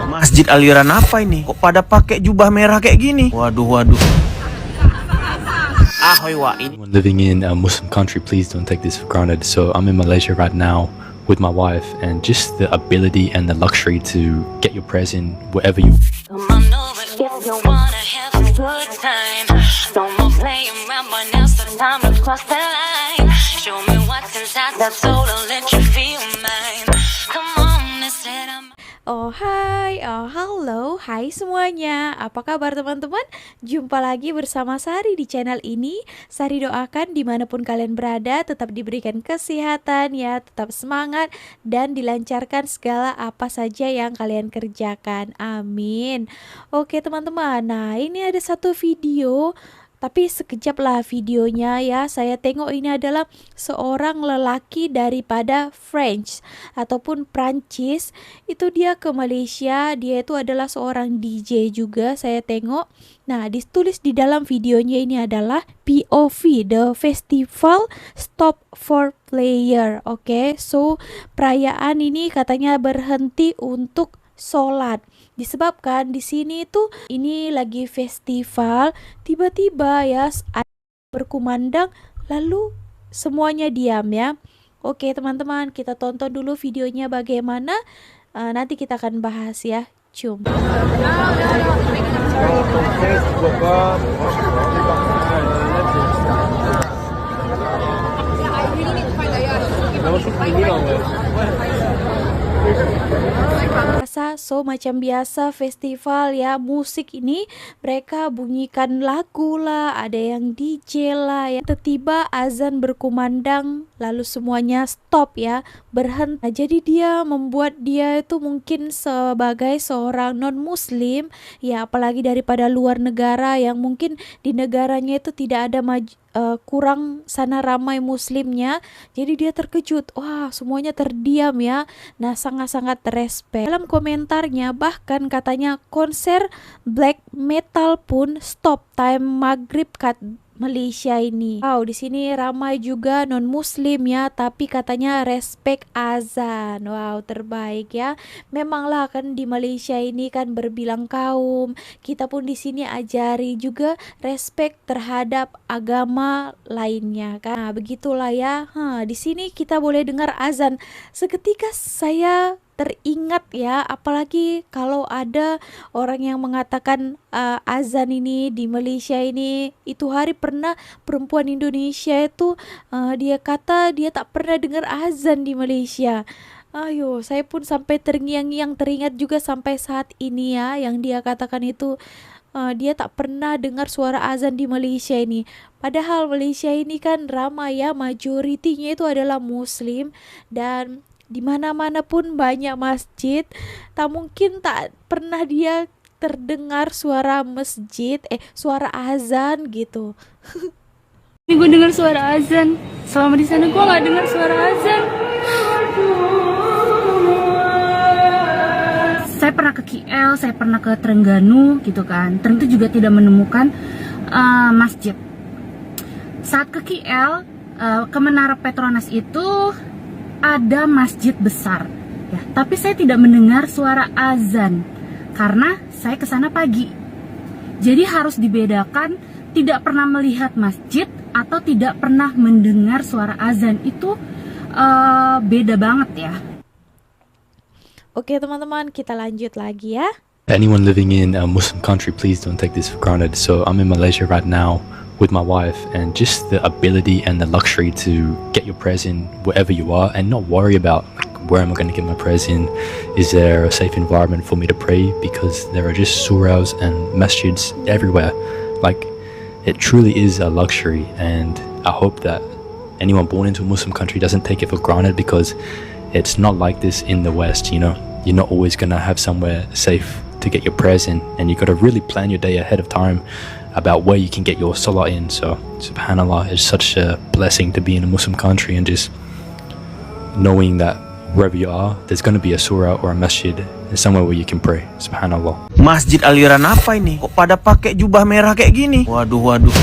Masjid aliran apa ini? Kok pada pakai jubah merah kayak gini? Waduh, waduh. Ahoy, wa ini. Living in a Muslim country, please don't take this for granted. So I'm in Malaysia right now with my wife, and just the ability and the luxury to get your present wherever you. Come on over if you wanna have a good time. Don't more playing around, but now's the time to cross the line. Show me what's inside that soul, I'll let you feel mine. Come on, let's let 'em. Oh hai, oh halo, hai semuanya. Apa kabar teman-teman? Jumpa lagi bersama Sari di channel ini. Sari doakan dimanapun kalian berada tetap diberikan kesehatan ya, tetap semangat dan dilancarkan segala apa saja yang kalian kerjakan. Amin. Oke teman-teman, nah ini ada satu video. Tapi sekejap lah videonya ya. Saya tengok ini adalah seorang lelaki daripada French ataupun Prancis. Itu dia ke Malaysia. Dia itu adalah seorang DJ juga. Saya tengok. Nah, ditulis di dalam videonya ini adalah POV, the festival stop for player. Oke, so perayaan ini katanya berhenti untuk sholat. Disebabkan di sini tuh ini lagi festival, tiba-tiba ya berkumandang lalu semuanya diam ya. Oke teman-teman, kita tonton dulu videonya bagaimana, nanti kita akan bahas ya. Cium. So macam biasa festival ya, musik ini mereka bunyikan lagu lah, ada yang DJ lah ya. Tiba-tiba azan berkumandang lalu semuanya stop ya, berhenti. Nah, jadi dia membuat dia itu mungkin sebagai seorang non muslim ya, apalagi daripada luar negara yang mungkin di negaranya itu tidak ada kurang sana ramai muslimnya, jadi dia terkejut, wah semuanya terdiam ya. Nah sangat-sangat respect. Dalam komentarnya bahkan katanya konser black metal pun stop time maghrib kat Malaysia ini. Wow, di sini ramai juga non muslim ya, tapi katanya respect azan. Wow, terbaik ya. Memanglah kan di Malaysia ini kan berbilang kaum. Kita pun di sini ajari juga respect terhadap agama lainnya kan. Nah, begitulah ya. Di sini kita boleh dengar azan. Seketika saya teringat ya, apalagi kalau ada orang yang mengatakan azan ini di Malaysia ini, itu hari pernah perempuan Indonesia itu dia kata dia tak pernah dengar azan di Malaysia. Ayo, saya pun sampai terngiang-ngiang, teringat juga sampai saat ini ya, yang dia katakan itu dia tak pernah dengar suara azan di Malaysia ini. Padahal Malaysia ini kan ramai ya, majoritinya itu adalah muslim dan di mana-mana pun banyak masjid. Tak mungkin tak pernah dia terdengar suara masjid, suara azan gitu. Ini gue dengar suara azan. Selama di sana gue nggak dengar suara azan. Saya pernah ke KL, saya pernah ke Terengganu gitu kan. Tentu juga tidak menemukan masjid. Saat ke KL, ke Menara Petronas itu ada masjid besar ya, tapi saya tidak mendengar suara azan karena saya ke sana pagi. Jadi harus dibedakan, tidak pernah melihat masjid atau tidak pernah mendengar suara azan itu beda banget ya. Oke teman-teman, kita lanjut lagi ya. Anyone living in a Muslim country, please don't take this for granted. So I'm in Malaysia right now with my wife, and just the ability and the luxury to get your present wherever you are and not worry about like, where am I going to get my present, is there a safe environment for me to pray, because there are just surahs and masjids everywhere. Like, it truly is a luxury, and I hope that anyone born into a Muslim country doesn't take it for granted, because it's not like this in the West. You know, you're not always going to have somewhere safe to get your present, and you got to really plan your day ahead of time about where you can get your salah in. So subhanallah, it's such a blessing to be in a Muslim country and just knowing that wherever you are, there's going to be a surah or a masjid and somewhere where you can pray. Subhanallah. Masjid aliran apa ini? Kok pada pakai jubah merah kayak gini? Waduh, waduh.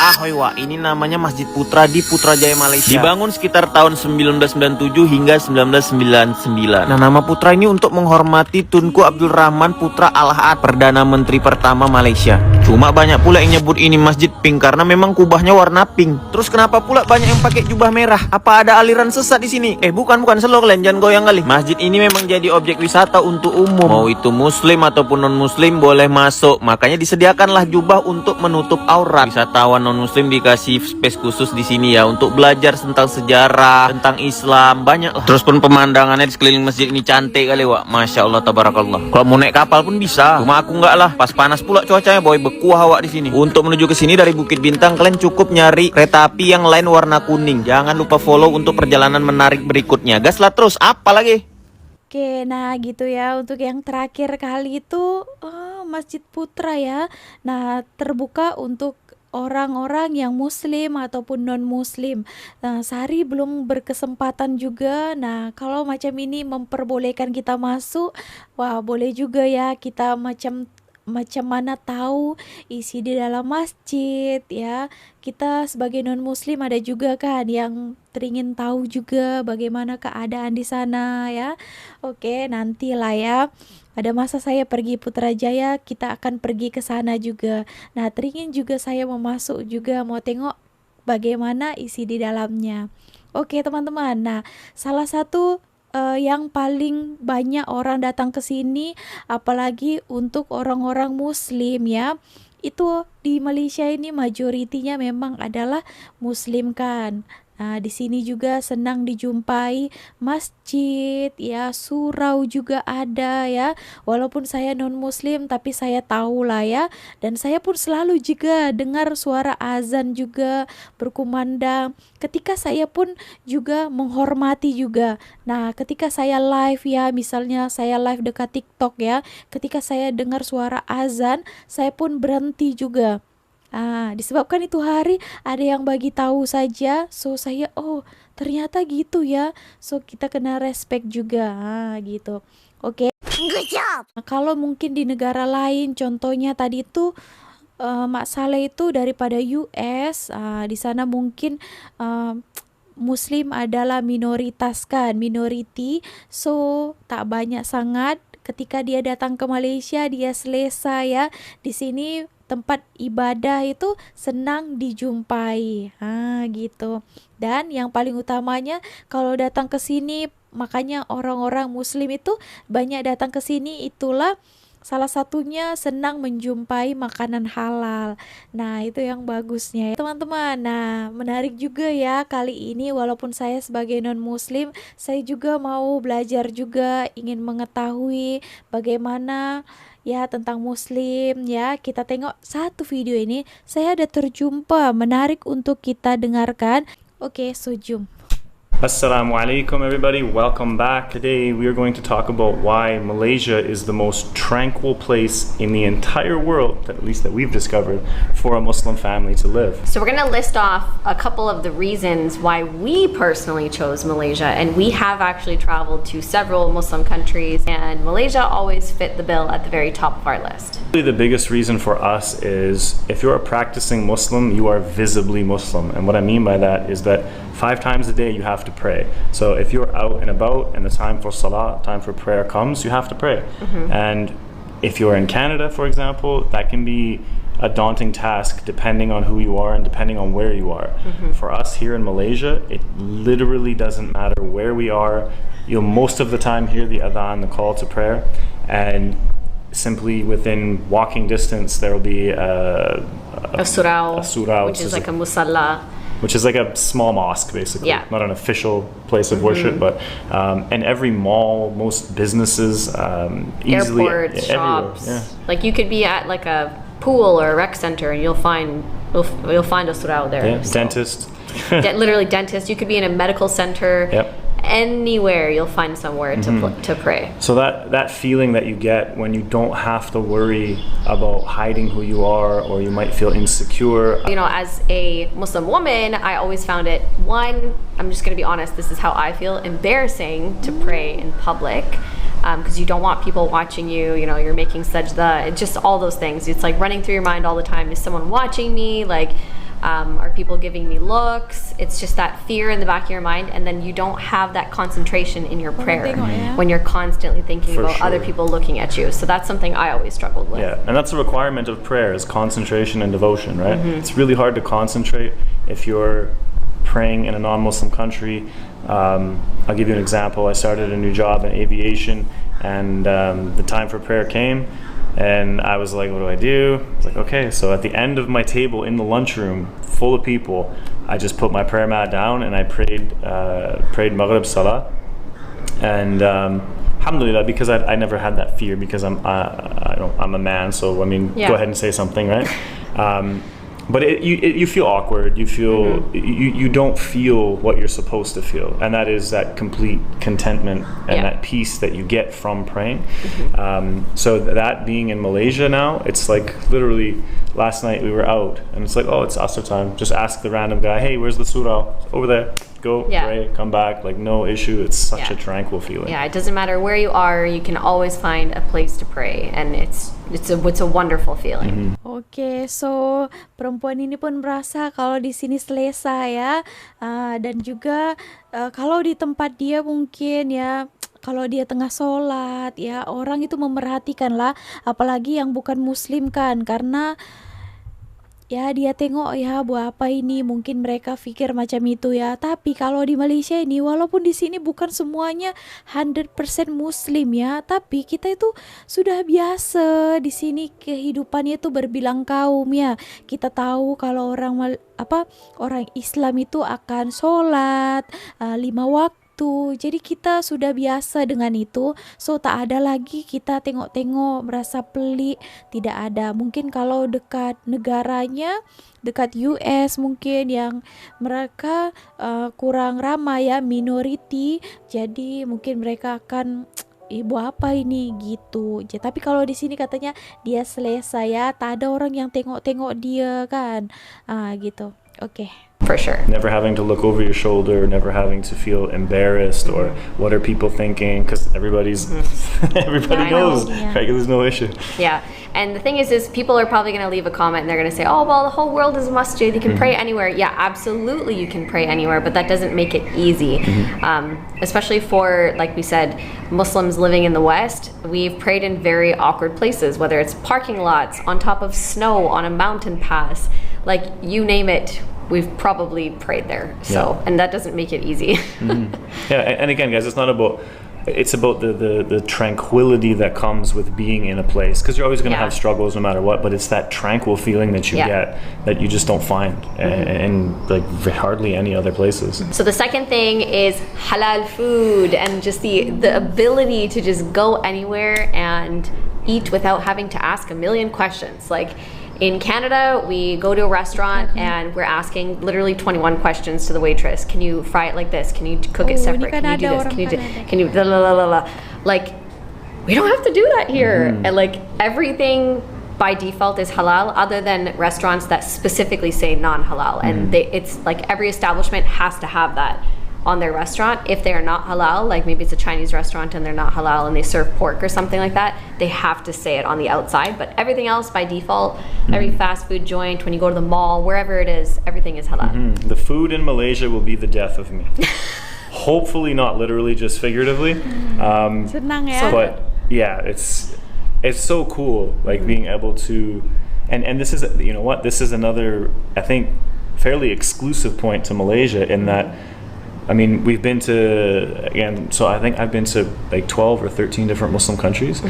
Ahoy Wak, ini namanya Masjid Putra di Putrajaya, Malaysia. Dibangun sekitar tahun 1997 hingga 1999. Nah, nama Putra ini untuk menghormati Tunku Abdul Rahman Putra Al-Ahad, Perdana Menteri pertama Malaysia. Cuma banyak pula yang nyebut ini Masjid Pink karena memang kubahnya warna pink. Terus kenapa pula banyak yang pakai jubah merah? Apa ada aliran sesat di sini? Bukan, slow kalian, jangan goyang kali. Masjid ini memang jadi objek wisata untuk umum. Mau itu muslim ataupun non-muslim boleh masuk. Makanya disediakanlah jubah untuk menutup aurat. Wisatawan non-muslim dikasih space khusus di sini ya untuk belajar tentang sejarah, tentang Islam, banyak lah. Terus pun pemandangannya di sekeliling masjid ini cantik kali Wak. Masya Allah tabarakallah. Kalau mau naik kapal pun bisa. Cuma aku enggak lah. Pas panas pula cuacanya boy, bekuah Wak di sini. Untuk menuju ke sini dari Bukit Bintang kalian cukup nyari kereta api yang lain warna kuning. Jangan lupa follow untuk perjalanan menarik berikutnya. Gaslah terus, apa lagi? Oke, nah gitu ya. Untuk yang terakhir kali itu Masjid Putra ya. Nah, terbuka untuk orang-orang yang muslim ataupun non-muslim. Nah, Sari belum berkesempatan juga. Nah, kalau macam ini memperbolehkan kita masuk, wah boleh juga ya kita macam mana tahu isi di dalam masjid ya. Kita sebagai non muslim ada juga kan yang teringin tahu juga bagaimana keadaan di sana ya. Oke, nantilah ya. Pada masa saya pergi Putrajaya, kita akan pergi ke sana juga. Nah, teringin juga saya mau masuk juga, mau tengok bagaimana isi di dalamnya. Oke, teman-teman. Nah, salah satu yang paling banyak orang datang ke sini, apalagi untuk orang-orang muslim ya, itu di Malaysia ini majoritinya memang adalah muslim kan. Nah, di sini juga senang dijumpai masjid ya, surau juga ada ya. Walaupun saya non muslim tapi saya tahu lah ya, dan saya pun selalu juga dengar suara azan juga berkumandang. Ketika saya pun juga menghormati juga. Nah, ketika saya live ya, misalnya saya live dekat TikTok ya, ketika saya dengar suara azan, saya pun berhenti juga. Disebabkan itu hari ada yang bagi tahu saja, so saya ternyata gitu ya, so kita kena respect juga gitu. Oke. Good job. Nah, kalau mungkin di negara lain, contohnya tadi itu Mak Saleh itu daripada US, di sana mungkin Muslim adalah minoritas kan, minority, so tak banyak sangat. Ketika dia datang ke Malaysia, dia selesa ya. Di sini tempat ibadah itu senang dijumpai. Gitu. Dan yang paling utamanya kalau datang ke sini, makanya orang-orang muslim itu banyak datang ke sini, itulah salah satunya senang menjumpai makanan halal. Nah, itu yang bagusnya teman-teman. Nah, menarik juga ya kali ini, walaupun saya sebagai non-muslim, saya juga mau belajar juga, ingin mengetahui bagaimana ya tentang muslim ya. Kita tengok satu video ini, saya ada terjumpa menarik untuk kita dengarkan. Oke, so jom. Assalamualaikum everybody, welcome back. Today we are going to talk about why Malaysia is the most tranquil place in the entire world, at least that we've discovered, for a Muslim family to live. So we're going to list off a couple of the reasons why we personally chose Malaysia, and we have actually traveled to several Muslim countries, and Malaysia always fit the bill at the very top of our list. The biggest reason for us is if you're a practicing Muslim, you are visibly Muslim. And what I mean by that is that 5 times a day you have to pray. So if you're out and about and the time for salah, time for prayer comes, you have to pray. And if you're in Canada, for example, that can be a daunting task depending on who you are and depending on where you are. For us here in Malaysia, it literally doesn't matter where we are. You'll most of the time hear the adhan, the call to prayer, and simply within walking distance there will be a surau, which is like a musalla, which is like a small mosque basically. Yeah. Not an official place of worship, but and every mall, most businesses, easily airports, shops. Yeah. Like you could be at like a pool or a rec center and you'll find a surau there. Yeah. So, Dentist. literally dentist. You could be in a medical center. Yep. Anywhere you'll find somewhere to pray. So that feeling that you get when you don't have to worry about hiding who you are, or you might feel insecure. You know, as a Muslim woman, I always found it, one, I'm just going to be honest, this is how I feel, embarrassing to pray in public. Because you don't want people watching you, you know, you're making sajda, it's just all those things. It's like running through your mind all the time. Is someone watching me? Like, Are people giving me looks? It's just that fear in the back of your mind, and then you don't have that concentration in your prayer when you're constantly thinking For about other sure. people looking at you. So that's something I always struggled with. Yeah, and that's a requirement of prayer, is concentration and devotion, right? It's really hard to concentrate if you're praying in a non-Muslim country. I'll give you an example. I started a new job in aviation, and the time for prayer came, and I was like, what do I do? I was like, okay, so at the end of my table in the lunchroom, full of people, I just put my prayer mat down and I prayed Maghrib Salah. And alhamdulillah, because I never had that fear, because I'm a man, so I mean, go ahead and say something, right? But you feel awkward. You feel you don't feel what you're supposed to feel, and that is that complete contentment and that peace that you get from praying. So that being in Malaysia now, it's like literally last night we were out, and it's like, oh, it's Asr time. Just ask the random guy, hey, where's the surah? Over there. Go pray, come back, like no issue. It's such a tranquil feeling. Yeah, it doesn't matter where you are, you can always find a place to pray, and it's a wonderful feeling. Oke, so perempuan ini pun merasa kalau di sini selesai ya, dan juga kalau di tempat dia mungkin ya, kalau dia tengah sholat ya, orang itu memerhatikan lah, apalagi yang bukan muslim kan, karena ya dia tengok ya buat apa ini, mungkin mereka pikir macam itu ya. Tapi kalau di Malaysia ini, walaupun di sini bukan semuanya 100% muslim ya, tapi kita itu sudah biasa di sini, kehidupannya itu berbilang kaum ya. Kita tahu kalau orang Islam itu akan sholat 5 waktu. Jadi kita sudah biasa dengan itu. So tak ada lagi kita tengok-tengok merasa pelik, tidak ada. Mungkin kalau dekat negaranya, dekat US mungkin yang mereka kurang ramai ya, minority, jadi mungkin mereka akan ibu apa ini gitu. Tapi kalau di sini katanya dia selesai ya, tak ada orang yang tengok-tengok dia kan, gitu. Oke. For sure. Never having to look over your shoulder, never having to feel embarrassed or what are people thinking, because everybody knows, right? There's no issue. Yeah, and the thing is people are probably going to leave a comment and they're going to say, oh, well, the whole world is a masjid, you can pray anywhere. Yeah, absolutely you can pray anywhere, but that doesn't make it easy. Especially for, like we said, Muslims living in the West, we've prayed in very awkward places, whether it's parking lots, on top of snow, on a mountain pass, like you name it. We've probably prayed there, and that doesn't make it easy. Yeah, and again, guys, it's about the tranquility that comes with being in a place, because you're always going to have struggles no matter what, but it's that tranquil feeling that you get that you just don't find in like hardly any other places. So the second thing is halal food, and just the ability to just go anywhere and eat without having to ask a million questions. Like in Canada, we go to a restaurant and we're asking literally 21 questions to the waitress. Can you fry it like this? Can you cook it separate? Can you do this? Can you blah, blah, blah, blah, blah. Like, we don't have to do that here. And like everything by default is halal, other than restaurants that specifically say non-halal. And it's like every establishment has to have that on their restaurant. If they are not halal, like maybe it's a Chinese restaurant and they're not halal and they serve pork or something like that, they have to say it on the outside. But everything else by default, every fast food joint, when you go to the mall, wherever it is, everything is halal. The food in Malaysia will be the death of me. Hopefully not literally, just figuratively. Senang ya. But yeah, it's so cool, like being able to, and this is, you know what, this is another, I think, fairly exclusive point to Malaysia, in that, I mean, we've been to, again, so I think I've been to like 12 or 13 different Muslim countries,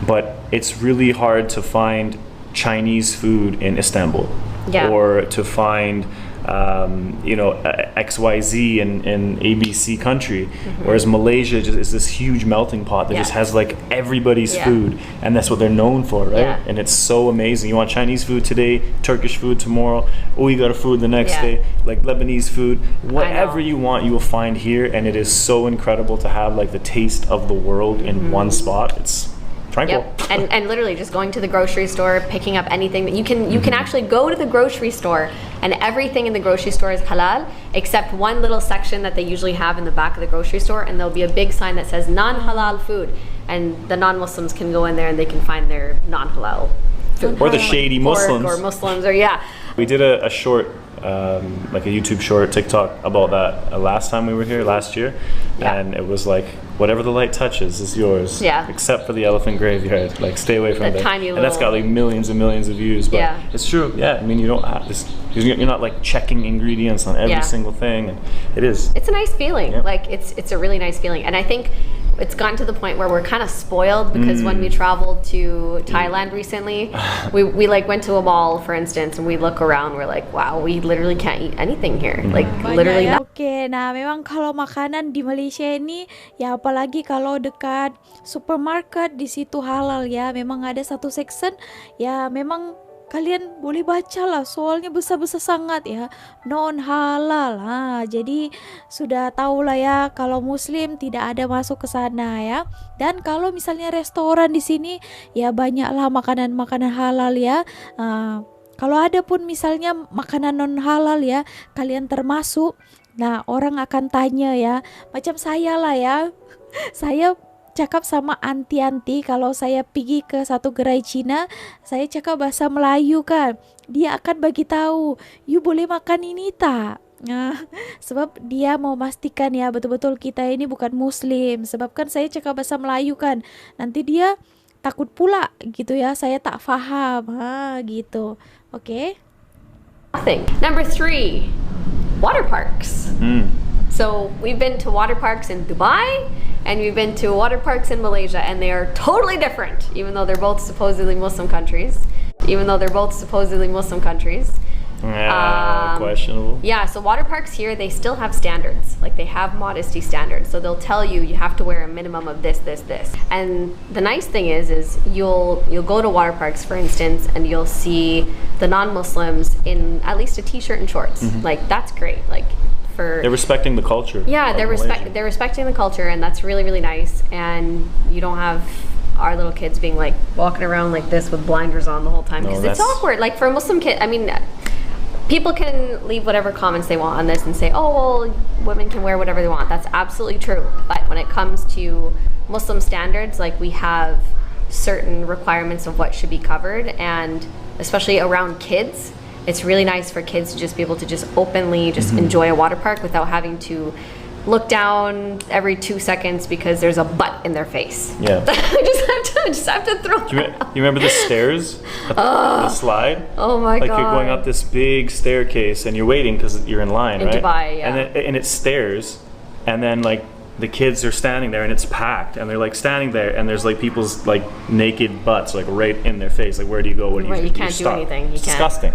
but it's really hard to find Chinese food in Istanbul, or to find XYZ in ABC country, whereas Malaysia just is this huge melting pot that just has like everybody's food, and that's what they're known for, right? And it's so amazing. You want Chinese food today, Turkish food tomorrow, Uyghur food the next day, like Lebanese food, whatever you want, you will find here, and it is so incredible to have like the taste of the world in one spot. It's tranquil. And literally just going to the grocery store, picking up anything that you can actually go to the grocery store and everything in the grocery store is halal, except one little section that they usually have in the back of the grocery store, and there'll be a big sign that says non-halal food, and the non-Muslims can go in there and they can find their non-halal food. Or the shady Muslims. Or Muslims, or We did a short, like a YouTube short, TikTok about that last time we were here, last year. Yeah. And it was like, whatever the light touches is yours. Yeah. Except for the elephant graveyard. Like, stay away from The it. tiny and that's got little- like millions and millions of views. But Yeah. it's true. Yeah. I mean, you don't have this. You're not like checking ingredients on every Yeah. single thing. And it is. It's a nice feeling. Yeah. Like it's a really nice feeling, and I think it's gotten to the point where we're kind of spoiled because when we traveled to Thailand recently, we like went to a mall, for instance, and we look around, we're like, wow, we literally can't eat anything here. Like literally Banyak ya. not. Oke, nah memang kalau makanan di Malaysia ini ya apalagi kalau dekat supermarket di situ halal ya, memang ada satu section ya memang kalian boleh baca lah soalnya besar-besar sangat ya non halal. Jadi sudah tahu lah ya kalau muslim tidak ada masuk ke sana ya. Dan kalau misalnya restoran di sini ya banyaklah makanan-makanan halal ya. Kalau ada pun misalnya makanan non halal ya, kalian termasuk. Nah, orang akan tanya ya, macam saya lah ya. Saya cakap sama anti-anti kalau saya pergi ke satu gerai Cina, saya cakap bahasa Melayu kan. Dia akan bagi tahu, "You boleh makan ini tak?" Nah, sebab dia mau pastikan ya betul-betul kita ini bukan muslim. Sebab kan saya cakap bahasa Melayu kan. Nanti dia takut pula gitu ya, saya tak faham. Gitu. Oke. Nothing. Number 3, water parks. So we've been to water parks in Dubai and we've been to water parks in Malaysia, and they are totally different, even though they're both supposedly Muslim countries. Questionable. Yeah, so water parks here, they still have standards. Like they have modesty standards. So they'll tell you you have to wear a minimum of this. And the nice thing is you'll go to water parks, for instance, and you'll see the non-Muslims in at least a t-shirt and shorts. Like that's great. Like they're respecting the culture. Yeah, they're respecting the culture, and that's really, really nice. And you don't have our little kids being like walking around like this with blinders on the whole time, because it's awkward. Like for a Muslim kid, I mean, people can leave whatever comments they want on this and say, oh, well, women can wear whatever they want. That's absolutely true. But when it comes to Muslim standards, like we have certain requirements of what should be covered, and especially around kids, it's really nice for kids to just be able to just openly just enjoy a water park without having to look down every 2 seconds because there's a butt in their face. Yeah. I just have to throw you remember the stairs? The slide? Oh my God. Like God. you're going up this big staircase and you're waiting because you're in line, in right? Dubai, yeah. And it's stairs, and then like the kids are standing there and it's packed, and they're like standing there and there's like people's like naked butts like right in their face. Like, where do you go? What do you do? You can't do anything. You It's can't. disgusting.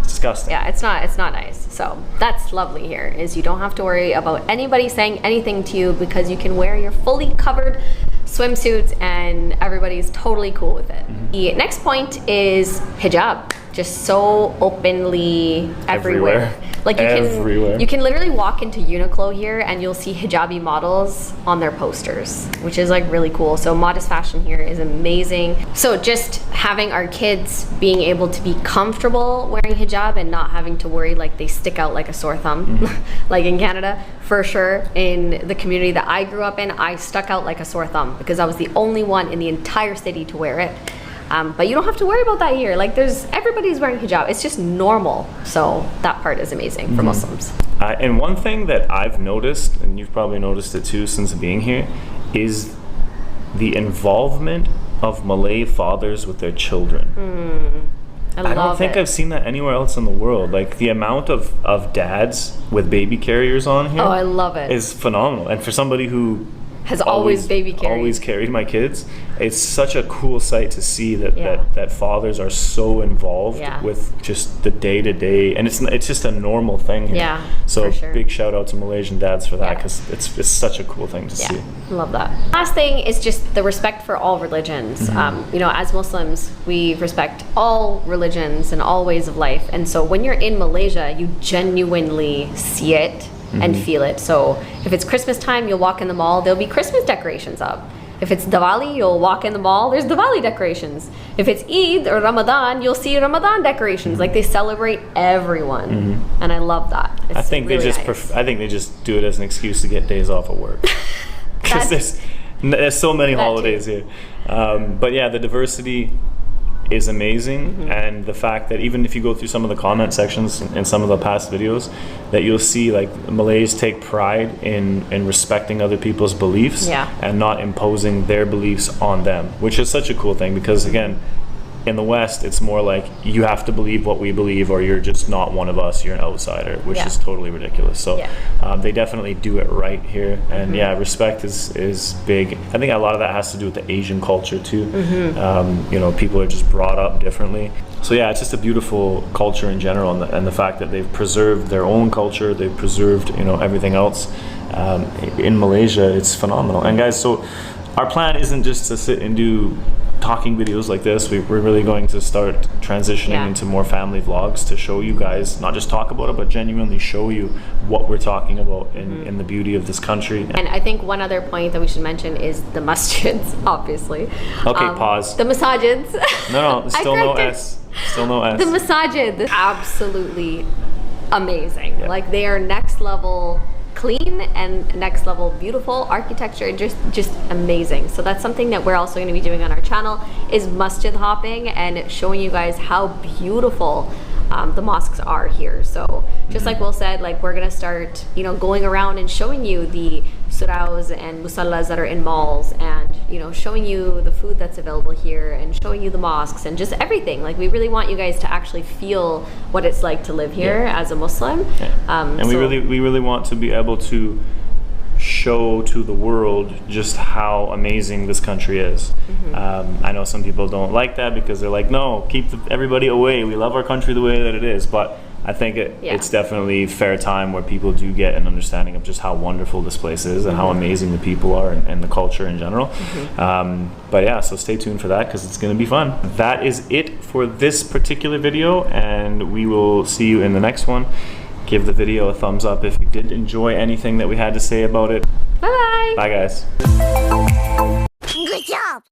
It's disgusting. Yeah, it's not nice. So that's lovely here, is you don't have to worry about anybody saying anything to you because you can wear your fully covered swimsuits and everybody's totally cool with it. The next point is hijab. Just so openly everywhere. Like you can literally walk into Uniqlo here and you'll see hijabi models on their posters, which is like really cool. So modest fashion here is amazing. So just having our kids being able to be comfortable wearing hijab and not having to worry like they stick out like a sore thumb, like in Canada, for sure. In the community that I grew up in, I stuck out like a sore thumb because I was the only one in the entire city to wear it. But you don't have to worry about that here. Like everybody's wearing hijab. It's just normal. So that part is amazing for Muslims. And one thing that I've noticed, and you've probably noticed it too since being here, is the involvement of Malay fathers with their children. I don't think I've seen that anywhere else in the world. Like the amount of dads with baby carriers on here. Oh, I love it. Is phenomenal. And for somebody who has always baby carried. Always carried my kids. It's such a cool sight to see that that fathers are so involved with just the day to day, and it's just a normal thing here. Yeah. So for sure. Big shout out to Malaysian dads for that, because it's such a cool thing to see. Love that. Last thing is just the respect for all religions. You know, as Muslims, we respect all religions and all ways of life, and so when you're in Malaysia, you genuinely see it and feel it. So if it's Christmas time, you'll walk in the mall, there'll be Christmas decorations up. If it's Diwali, you'll walk in the mall, there's Diwali decorations. If it's Eid or Ramadan, you'll see Ramadan decorations. Like they celebrate everyone. And I love that. It's I think really they just nice. I think they just do it as an excuse to get days off of work. Because there's so many holidays here. But yeah, the diversity is amazing, and the fact that even if you go through some of the comment sections in some of the past videos, that you'll see like Malays take pride in respecting other people's beliefs and not imposing their beliefs on them, which is such a cool thing, because again, in the West, it's more like you have to believe what we believe or you're just not one of us, you're an outsider, which is totally ridiculous. So they definitely do it right here. And respect is big. I think a lot of that has to do with the Asian culture too. You know, people are just brought up differently. So yeah, it's just a beautiful culture in general, and the fact that they've preserved their own culture, they've preserved, you know, everything else in Malaysia. It's phenomenal. And guys, so our plan isn't just to sit and do talking videos like this. We're really going to start transitioning into more family vlogs to show you guys, not just talk about it, but genuinely show you what we're talking about in the beauty of this country. And I think one other point that we should mention is the masjids, obviously. Okay, pause. The masajids. No, still no S. Still no S. The masajid, absolutely amazing. Like, they are next level clean and next level beautiful architecture, just amazing. So that's something that we're also going to be doing on our channel, is masjid hopping and showing you guys how beautiful the mosques are here. So just like Will said, like, we're gonna start, you know, going around and showing you the suraus and musallas that are in malls, and, you know, showing you the food that's available here, and showing you the mosques and just everything. Like, we really want you guys to actually feel what it's like to live here as a Muslim. And we really want to be able to show to the world just how amazing this country is. I know some people don't like that because they're like, no, keep everybody away. We love our country the way that it is. But I think it's definitely fair time where people do get an understanding of just how wonderful this place is and how amazing the people are, and the culture in general. But yeah, so stay tuned for that, because it's going to be fun. That is it for this particular video, and we will see you in the next one. Give the video a thumbs up if you did enjoy anything that we had to say about it. Bye-bye. Bye guys.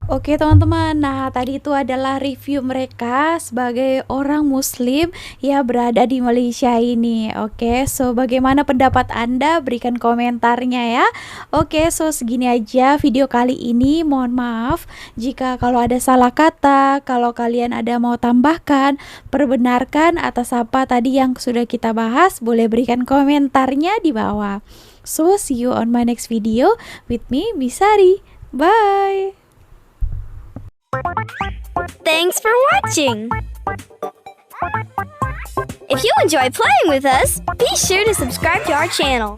Oke teman-teman, nah tadi itu adalah review mereka sebagai orang muslim ya berada di Malaysia ini. Oke, so bagaimana pendapat Anda? Berikan komentarnya ya. Oke, so segini aja video kali ini. Mohon maaf jika kalau ada salah kata, kalau kalian ada mau tambahkan, perbenarkan atas apa tadi yang sudah kita bahas, boleh berikan komentarnya di bawah. So see you on my next video with me, Miss Sari. Bye. Thanks for watching! If you enjoy playing with us, be sure to subscribe to our channel.